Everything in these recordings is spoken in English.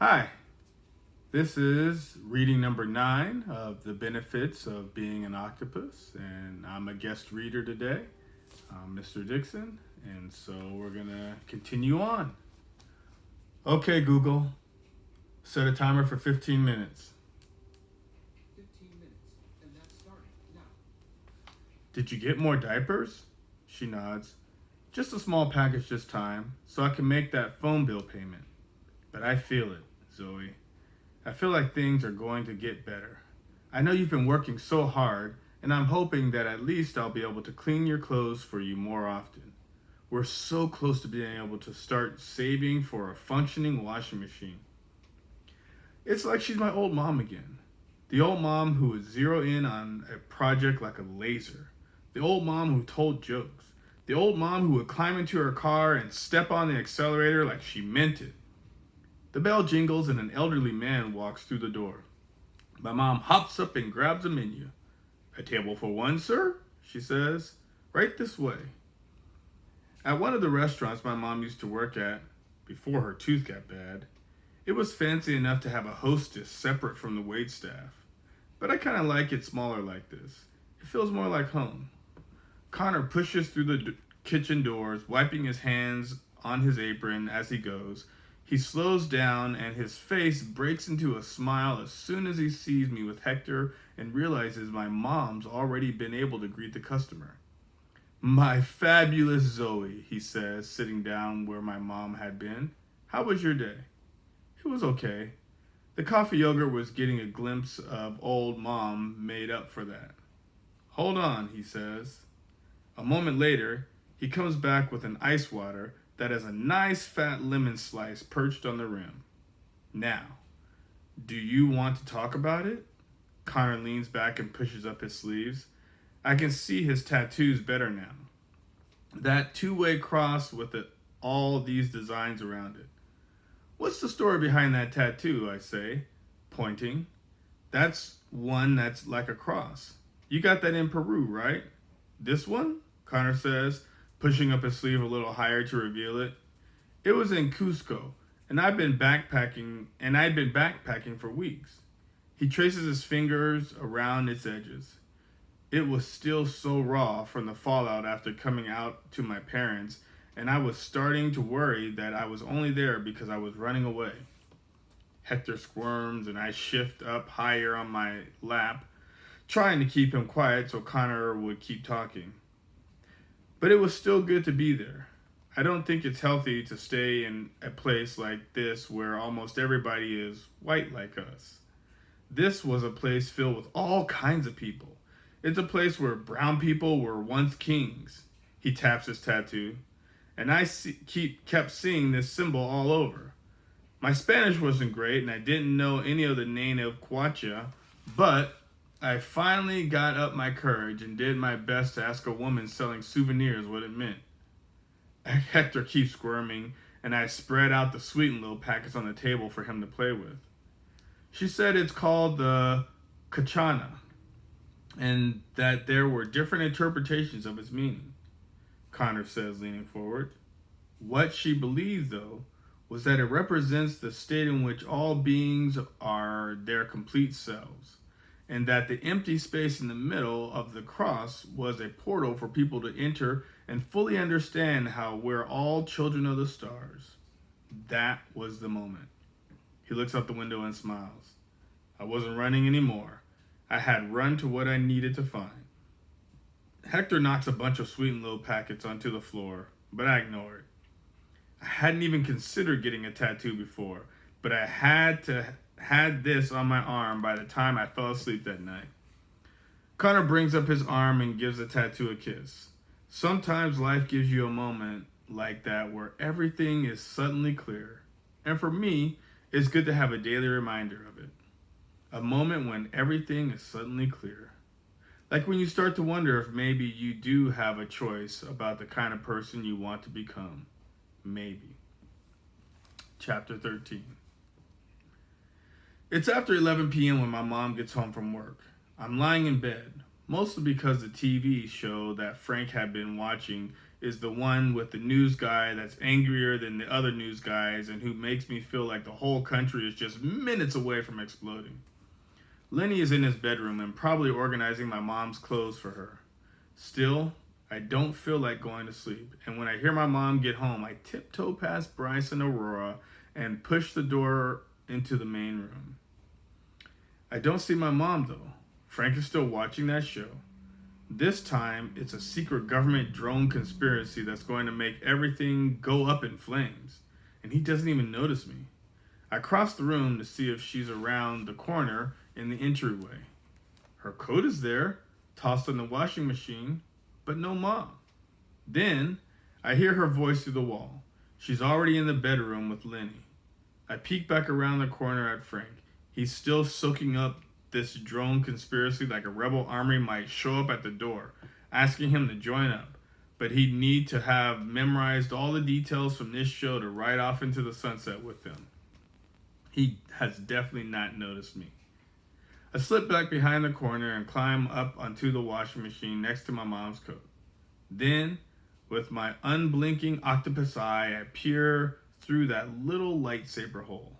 Hi, this is reading number 9 of The Benefits of Being an Octopus, and I'm a guest reader today, Mr. Dixon, and so we're going to continue on. Okay, Google, set a timer for 15 minutes. 15 minutes, and that's starting now. Did you get more diapers? She nods. Just a small package this time, so I can make that phone bill payment. But I feel it, Zoe. I feel like things are going to get better. I know you've been working so hard, and I'm hoping that at least I'll be able to clean your clothes for you more often. We're so close to being able to start saving for a functioning washing machine. It's like she's my old mom again. The old mom who would zero in on a project like a laser. The old mom who told jokes. The old mom who would climb into her car and step on the accelerator like she meant it. The bell jingles and an elderly man walks through the door. My mom hops up and grabs a menu. "A table for one, sir?" she says. "Right this way." At one of the restaurants my mom used to work at, before her tooth got bad, it was fancy enough to have a hostess separate from the waitstaff. But I kind of like it smaller like this. It feels more like home. Connor pushes through the kitchen doors, wiping his hands on his apron as he goes. He slows down and his face breaks into a smile as soon as he sees me with Hector and realizes my mom's already been able to greet the customer. "My fabulous Zoe," he says, sitting down where my mom had been. "How was your day?" It was okay. The coffee yogurt was getting a glimpse of old mom made up for that. "Hold on," he says. A moment later, he comes back with an ice water that has a nice fat lemon slice perched on the rim. "Now, do you want to talk about it?" Connor leans back and pushes up his sleeves. I can see his tattoos better now. That two-way cross with all these designs around it. "What's the story behind that tattoo?" I say, pointing. "That's one that's like a cross. You got that in Peru, right?" "This one?" Connor says, pushing up his sleeve a little higher to reveal it. "It was in Cusco, and I'd been backpacking for weeks." He traces his fingers around its edges. It was still so raw from the fallout after coming out to my parents, and I was starting to worry that I was only there because I was running away. Hector squirms, and I shift up higher on my lap, trying to keep him quiet so Connor would keep talking. But it was still good to be there. I don't think it's healthy to stay in a place like this where almost everybody is white like us. This was a place filled with all kinds of people. It's a place where brown people were once kings. He taps his tattoo. And I kept seeing this symbol all over. My Spanish wasn't great, and I didn't know any of the native Quechua, but I finally got up my courage and did my best to ask a woman selling souvenirs what it meant. Hector keeps squirming, and I spread out the sweetened little packets on the table for him to play with. She said it's called the Kachana, and that there were different interpretations of its meaning. Connor says, leaning forward. What she believed, though, was that it represents the state in which all beings are their complete selves, and that the empty space in the middle of the cross was a portal for people to enter and fully understand how we're all children of the stars. That was the moment. He looks out the window and smiles. I wasn't running anymore. I had run to what I needed to find. Hector knocks a bunch of sweetened little packets onto the floor, but I ignore it. I hadn't even considered getting a tattoo before, but I had this on my arm by the time I fell asleep that night. Connor brings up his arm and gives the tattoo a kiss. Sometimes life gives you a moment like that where everything is suddenly clear. And for me, it's good to have a daily reminder of it. A moment when everything is suddenly clear. Like when you start to wonder if maybe you do have a choice about the kind of person you want to become. Maybe. Chapter 13. It's after 11 p.m. when my mom gets home from work. I'm lying in bed, mostly because the TV show that Frank had been watching is the one with the news guy that's angrier than the other news guys and who makes me feel like the whole country is just minutes away from exploding. Lenny is in his bedroom and probably organizing my mom's clothes for her. Still, I don't feel like going to sleep, and when I hear my mom get home, I tiptoe past Bryce and Aurora and push the door into the main room. I don't see my mom though. Frank is still watching that show. This time, it's a secret government drone conspiracy that's going to make everything go up in flames, and he doesn't even notice me. I cross the room to see if she's around the corner in the entryway. Her coat is there, tossed in the washing machine, but no mom. Then, I hear her voice through the wall. She's already in the bedroom with Lenny. I peek back around the corner at Frank. He's still soaking up this drone conspiracy like a rebel army might show up at the door, asking him to join up. But he'd need to have memorized all the details from this show to ride off into the sunset with them. He has definitely not noticed me. I slip back behind the corner and climb up onto the washing machine next to my mom's coat. Then, with my unblinking octopus eye, I peer through that little lightsaber hole.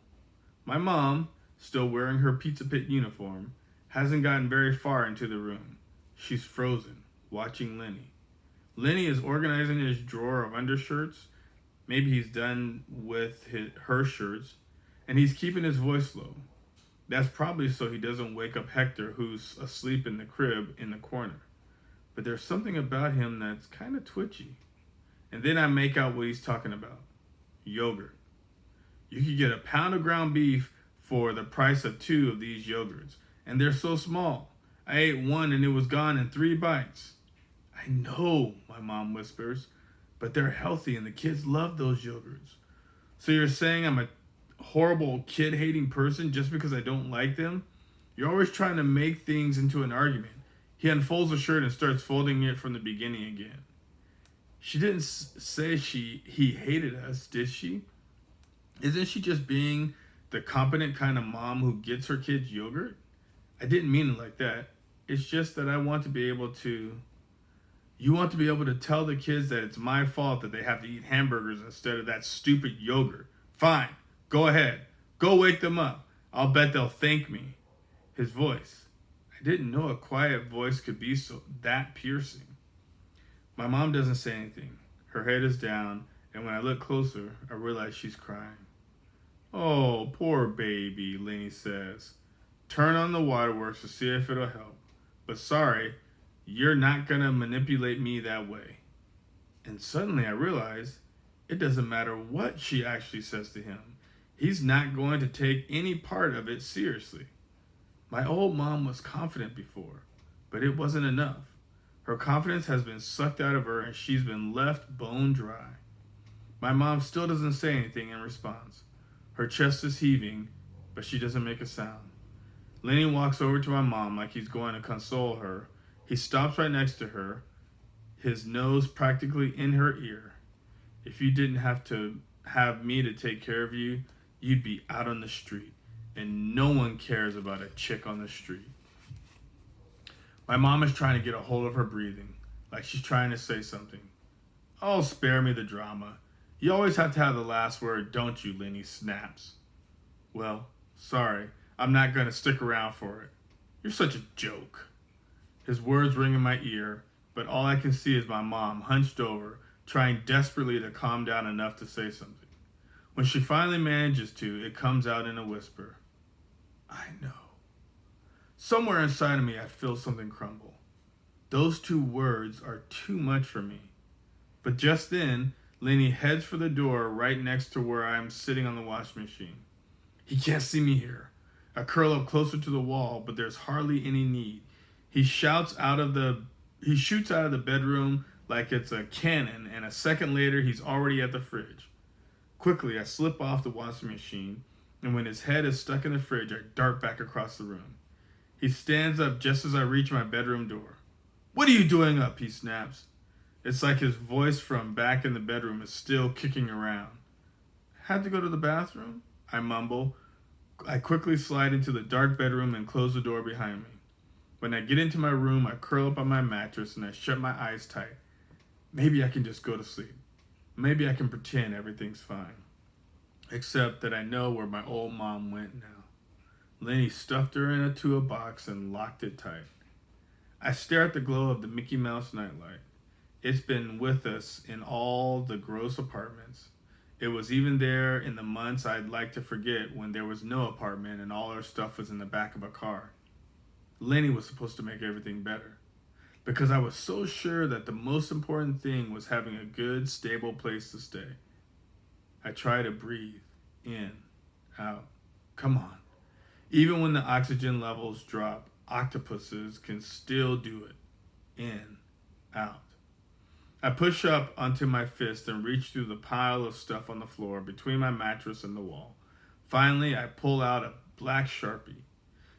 My mom, still wearing her Pizza Pit uniform, hasn't gotten very far into the room. She's frozen, watching Lenny. Lenny is organizing his drawer of undershirts. Maybe he's done with her shirts, and he's keeping his voice low. That's probably so he doesn't wake up Hector, who's asleep in the crib in the corner. But there's something about him that's kind of twitchy. And then I make out what he's talking about. Yogurt. You could get a pound of ground beef for the price of 2 of these yogurts. And they're so small. I ate one and it was gone in 3 bites. I know, my mom whispers, but they're healthy and the kids love those yogurts. So you're saying I'm a horrible kid-hating person just because I don't like them? You're always trying to make things into an argument. He unfolds the shirt and starts folding it from the beginning again. She didn't say he hated us, did she? Isn't she just being the competent kind of mom who gets her kids yogurt? I didn't mean it like that. It's just that I want to be able to... You want to be able to tell the kids that it's my fault that they have to eat hamburgers instead of that stupid yogurt. Fine. Go ahead. Go wake them up. I'll bet they'll thank me. His voice. I didn't know a quiet voice could be that piercing. My mom doesn't say anything. Her head is down, and when I look closer, I realize she's crying. Oh, poor baby, Lenny says. Turn on the waterworks to see if it'll help. But sorry, you're not gonna manipulate me that way. And suddenly I realize it doesn't matter what she actually says to him. He's not going to take any part of it seriously. My old mom was confident before, but it wasn't enough. Her confidence has been sucked out of her and she's been left bone dry. My mom still doesn't say anything in response. Her chest is heaving, but she doesn't make a sound. Lenny walks over to my mom like he's going to console her. He stops right next to her, his nose practically in her ear. If you didn't have to have me to take care of you, you'd be out on the street, and no one cares about a chick on the street. My mom is trying to get a hold of her breathing, like she's trying to say something. Oh, spare me the drama. You always have to have the last word, don't you, Lenny snaps. Well, sorry, I'm not going to stick around for it. You're such a joke. His words ring in my ear, but all I can see is my mom hunched over, trying desperately to calm down enough to say something. When she finally manages to, it comes out in a whisper. I know. Somewhere inside of me, I feel something crumble. Those 2 words are too much for me. But just then, Lenny heads for the door right next to where I am sitting on the washing machine. He can't see me here. I curl up closer to the wall, but there's hardly any need. He shoots out of the bedroom like it's a cannon, and a second later, he's already at the fridge. Quickly, I slip off the washing machine, and when his head is stuck in the fridge, I dart back across the room. He stands up just as I reach my bedroom door. What are you doing up? He snaps. It's like his voice from back in the bedroom is still kicking around. Had to go to the bathroom? I mumble. I quickly slide into the dark bedroom and close the door behind me. When I get into my room, I curl up on my mattress and I shut my eyes tight. Maybe I can just go to sleep. Maybe I can pretend everything's fine. Except that I know where my old mom went now. Lenny stuffed her into a box and locked it tight. I stare at the glow of the Mickey Mouse nightlight. It's been with us in all the gross apartments. It was even there in the months I'd like to forget when there was no apartment and all our stuff was in the back of a car. Lenny was supposed to make everything better. Because I was so sure that the most important thing was having a good, stable place to stay. I try to breathe in, out. Come on. Even when the oxygen levels drop, octopuses can still do it. In, out. I push up onto my fist and reach through the pile of stuff on the floor between my mattress and the wall. Finally, I pull out a black Sharpie.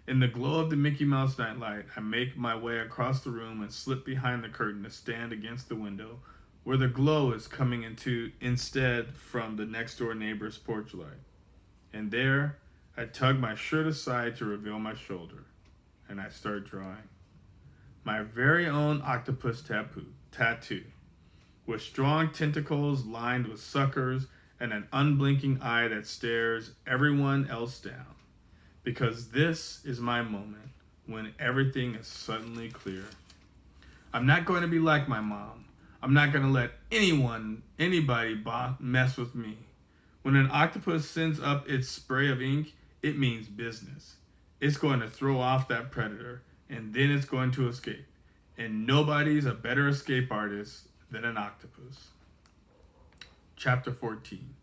In the glow of the Mickey Mouse nightlight, I make my way across the room and slip behind the curtain to stand against the window, where the glow is coming into instead from the next door neighbor's porch light. And there, I tug my shirt aside to reveal my shoulder, and I start drawing. My very own octopus tattoo, with strong tentacles lined with suckers and an unblinking eye that stares everyone else down. Because this is my moment when everything is suddenly clear. I'm not going to be like my mom. I'm not going to let anybody mess with me. When an octopus sends up its spray of ink, it means business. It's going to throw off that predator, and then it's going to escape. And nobody's a better escape artist than an octopus. Chapter 14.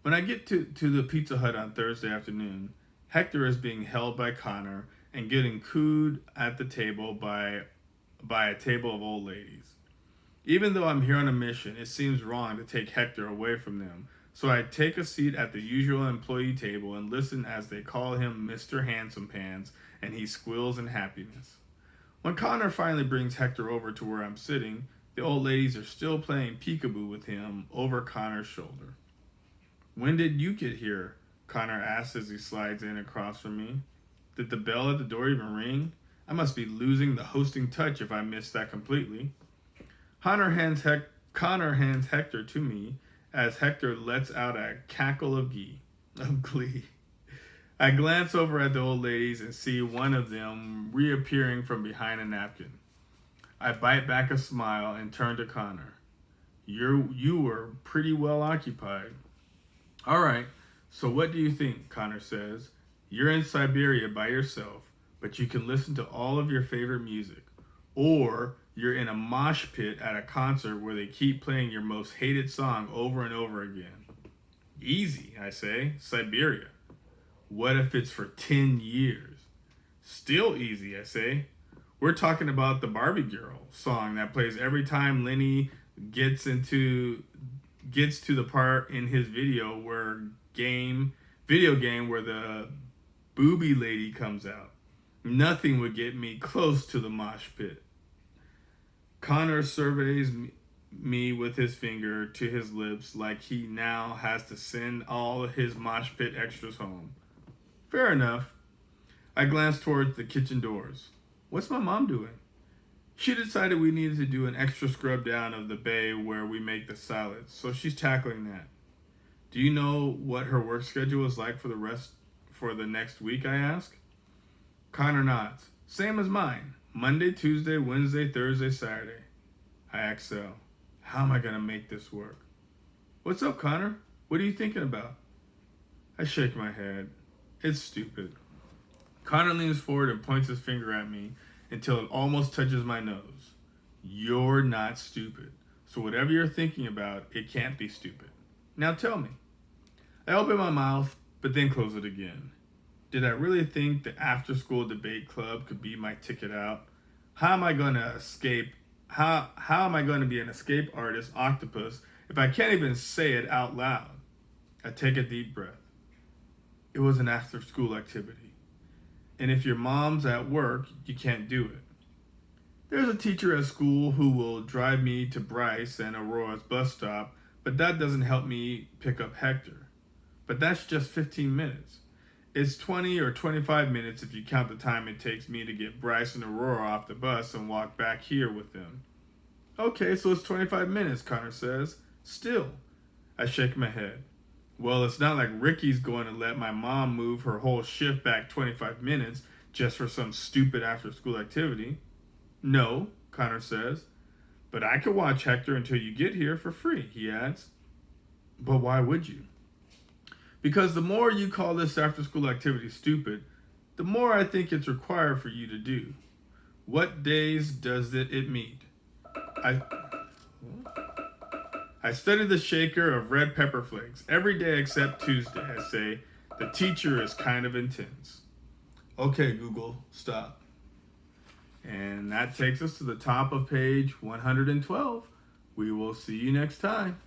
When I get to the Pizza Hut on Thursday afternoon, Hector is being held by Connor and getting cooed at the table by a table of old ladies. Even though I'm here on a mission, it seems wrong to take Hector away from them, so I take a seat at the usual employee table and listen as they call him Mr. Handsome Pants, and he squeals in happiness. When Connor finally brings Hector over to where I'm sitting, the old ladies are still playing peekaboo with him over Connor's shoulder. "When did you get here?" Connor asks as he slides in across from me. "Did the bell at the door even ring? I must be losing the hosting touch if I missed that completely." Connor hands Hector to me as Hector lets out a cackle of glee. I glance over at the old ladies and see one of them reappearing from behind a napkin. I bite back a smile and turn to Connor. You were pretty well occupied." "All right, so what do you think?" Connor says. "You're in Siberia by yourself, but you can listen to all of your favorite music. Or you're in a mosh pit at a concert where they keep playing your most hated song over and over again." "Easy," I say. "Siberia. What if it's for 10 years? "Still easy," I say. "We're talking about the Barbie Girl song that plays every time Lenny gets to the part in his video game where the booby lady comes out. Nothing would get me close to the mosh pit." Connor surveys me with his finger to his lips like he now has to send all his mosh pit extras home. Fair enough. I glance towards the kitchen doors. What's my mom doing? She decided we needed to do an extra scrub down of the bay where we make the salads, so she's tackling that. "Do you know what her work schedule is like for the next week?" I ask. Connor nods. "Same as mine. Monday, Tuesday, Wednesday, Thursday, Saturday." I exhale. How am I going to make this work? "What's up, Connor? What are you thinking about?" I shake my head. It's stupid. Connor leans forward and points his finger at me until it almost touches my nose. "You're not stupid. So whatever you're thinking about, it can't be stupid. Now tell me." I open my mouth, but then close it again. Did I really think the after-school debate club could be my ticket out? How am I going to escape? How am I going to be an escape artist octopus if I can't even say it out loud? I take a deep breath. It was an after-school activity. And if your mom's at work, you can't do it. There's a teacher at school who will drive me to Bryce and Aurora's bus stop, but that doesn't help me pick up Hector. But that's just 15 minutes. It's 20 or 25 minutes if you count the time it takes me to get Bryce and Aurora off the bus and walk back here with them. Okay, so it's 25 minutes, Connor says. Still. I shake my head. Well, it's not like Ricky's going to let my mom move her whole shift back 25 minutes just for some stupid after school activity. No, Connor says. But I could watch Hector until you get here for free, he adds. But why would you? Because the more you call this after school activity stupid, the more I think it's required for you to do. What days does it meet? I I study the shaker of red pepper flakes every day except Tuesday. I say, the teacher is kind of intense. Okay, Google, stop. And that takes us to the top of page 112. We will see you next time.